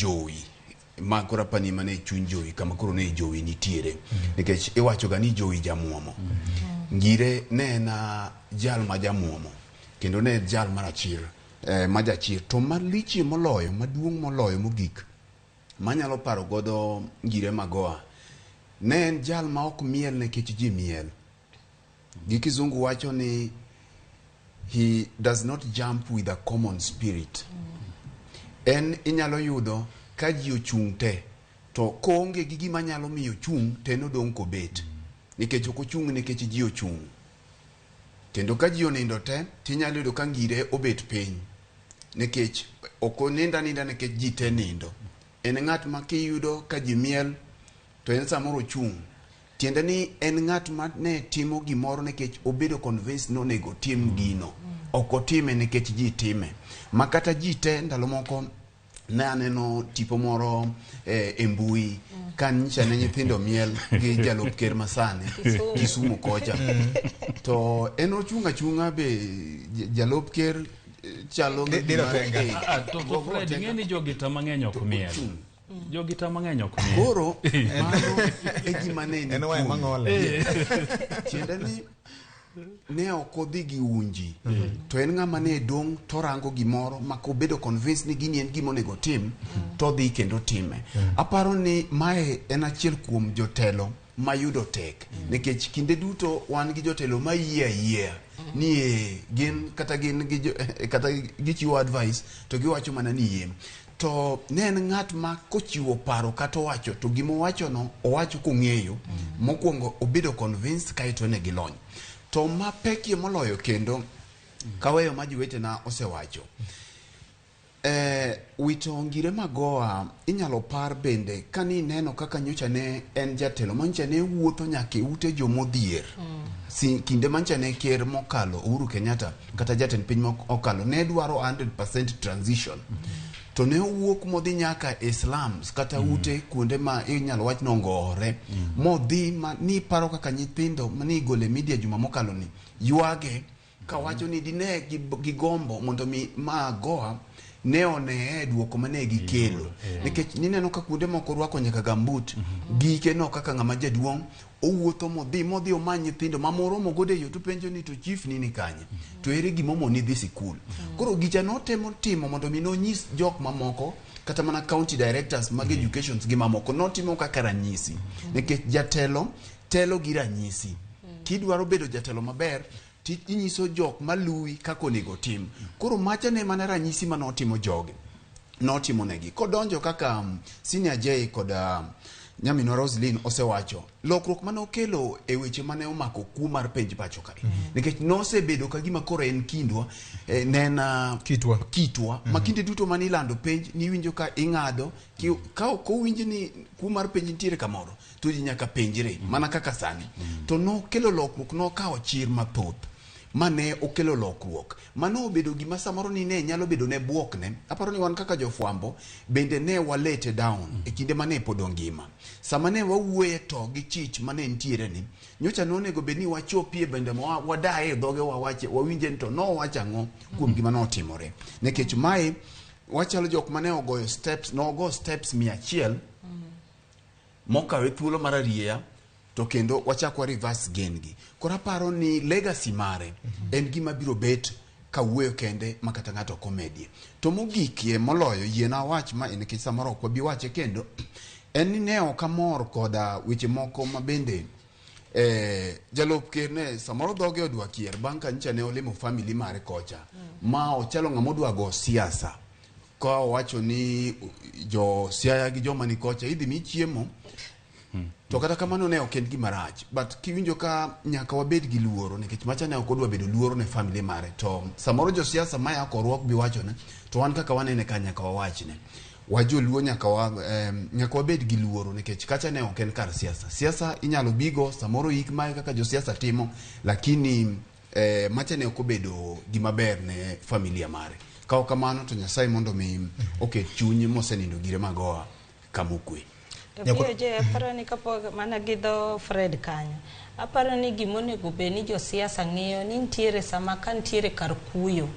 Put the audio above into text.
jowi ma kora pani mane chuny jowi kama koro ne jowi nitiere nikech iwacho ga ni jowi jamuomo ngire ne na jal ma jamuomo kendo ne jal marachir ma jachir to malichi moloyo maduong' moloyo mogik manyalo paro godo ngire magoha ne en jal ma ok miel nikech ji miel gi kizungu wacho ni he does not jump with a common spirit en inyalo yudo ka ji ochung' te to koonge gi gima nyalo miyo chung' te nodong' kobet nikech ok ochung' nikech ji ochung' kendo ka ji onindo te tinyalo yudo ka ngire obet piny nikech ok oninda nikech ji te nindo en ng'at ma kiyudo ka ji miel to en samoro chung' tiende ni en ng'at ma ne timo gimoro nikech obedo convinced no nego tim gino ok otime nikech ji time makata ji te ndalo moko ne aneno tipo moro e mbui kan nyicha ne nyithindo miel gi jalup ker masani Kisumu kocha to en ochunga be jalup ker chalo to Fred ng'eni jogita mang'eny ok miel jogita mang'eny ok miel koro mano e gima ne en wae mang'ole tiende ni ne ok odhi gi unji to en ng'ama ne dong' torango gimoro ma kobedo convinced ni gini en gima onego tim to dhi kendo time aparo ni mae en achiel kuom jotelo mayudo tek nikech kinde duto wan gi jotelo ma yie ni gin kata gichiwo advice to giwacho mana ni yie to ne en ng'at ma kochiwo paro kata owacho to gima owacho no owacho kong'eyo mokwongo obedo convinced kaeto ne gilony to ma pekie moloyo kendo kaweyo ma jiwetena osewacho wito ngire magoha inyalo par bende kani neno kaka nyocha ne en jatelo mancha ne wuotho nyaka ute jomodhier kinde mancha ne ker mokalo Uhuru Kenyatta kata jatend piny mokalo ne dwaro 100% transition to ne wuok modhi nyaka Islams kata ute kuonde ma inyalo wach nongore modhi ma ni paro kaka nyithindo mani gole media juma mokalo ni yuage kawacho ni dine gigombo mondo mi Magoha ne one duoko mane gikelo nikech nineno ka kuonde moko rwako nyaka gambut gike no kaka ng'ama jaduong' owuotho modhi omany nyithindo mamoro mogode yo to penjo ni to chief nini kanye to ere gimomo ni dhi sikul koro gicha notemo timo mondo mi nonyis jok mamoko kata mana county directors mag educations gi mamoko notimo kaka ranyisi nikech jatelo telo gi ranyisi kidwaro bedo jatelo maber inyiso jok maluwi kako nego tim koro macha ne mana ranyisi manotimo joge notimo negi kodonjo kaka senior J kod Nyamino Roslyn osewacho lokruok mane okelo e weche mane omako kuo mar penj pacho kae nikech nosebedo ka gima koro en kindwa nena kitwa makinde duto mani lando penj ni winjo ka ing'ado ka ko winjo ni kuo mar penj nitiere kamoro to ji nyaka penjre mana kaka sani to no kelo lokruok no kawo chir mathoth mane okelo lokruok mano obedo gima samoro ni ne nyalo bedo ne buokne aparo ni wan kaka jofwambo bende ne walete down e kinde mane podong ngima sama ne wawuoye to gi chich mane ntiere ni nyocha nonego bedni wachopie bende wadae dhoge wawache wawinje to no wachang'o kuom gima notimore nikech mai wachalo jok mane ogoyo steps nogo steps 100 mokawe thuolo marariya to kendo wachakwa reverse gain gi kora paro ni legacy mare en gima biro bet kawuoyo kende makata ng'ato komedie to mogikie moloyo yiena wach ma en kisa moro kwa biwache kendo en ni ne okamor koda weche moko mabende jalup ker ne samoro dhoge odwa kier banka ncha ne olemo family mare kocha ma ochalo ng'amodwa go siasa ka wacho ni jo siaya gi joma ni kocha idhi mi chiemo to kata kamano ne ok en gima rach but kiwinjo ka nyaka wabed gi luoro nikech macha ne ok odwa bedo luoro ne family mare to samoro jo siasa ma yako ruok bi wacho ne to wan kaka wanene ka nyaka wawachne wajoluo nyaka wabed gi luoro nikech kacha ne ok en kar siasa inyalo bigo samoro ik mae kaka jo siasa timo lakini macha ne ok obedo gima ber ne familia mare kaw kamano to Nyasaye mondo mi oket chuny mosenindo Ngire Magoha kamokwe je aparo ni kapo mana gidho Fred kanyo aparo ni gimonego be ni jo siasa ng'iyo ni ntiere sama kan ntiere kar kuyo